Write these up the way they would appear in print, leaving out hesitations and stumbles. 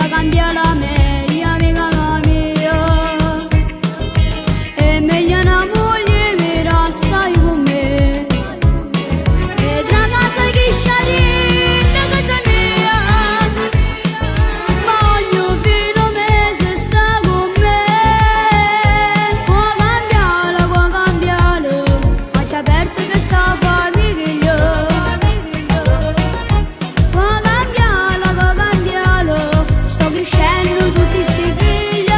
Cambia la meglio amica mia e meglio una moglie mi assai con me e tra casa che sciarì da casa mia ma ogni fino mese sta con me può cambiare faccia aperto che sta famiglia crescendo tutti sti figli.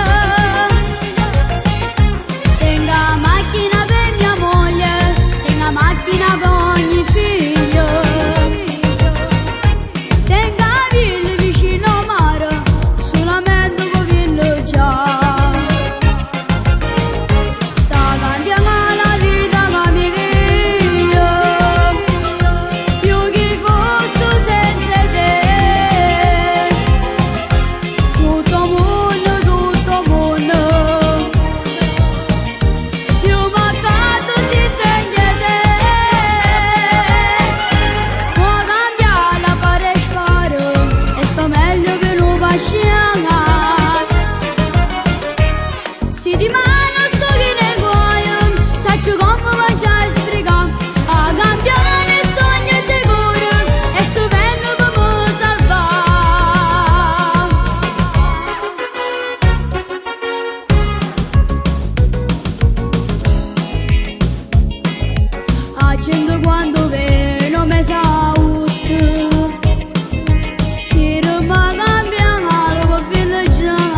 Tenga macchina per mia moglie, tenga macchina per ogni figlio. Tenga villa vicino al mare, solamente con villeggiare. Sta cambiando la vita che mi io, più che fosse senza te. Si di mano sto che ne guaio, saccio come mangiare e sbrigare, a cambiare sto ogni sicuro, e sto bello come salvare. A gente quando veno me sa usto, firma cambiano per villeggiare.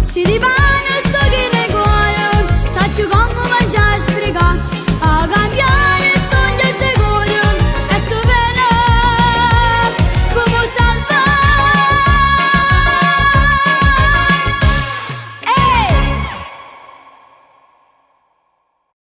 Si di pane sto che ne guaio, saccio come mangiare e sbrigare, a cambiare.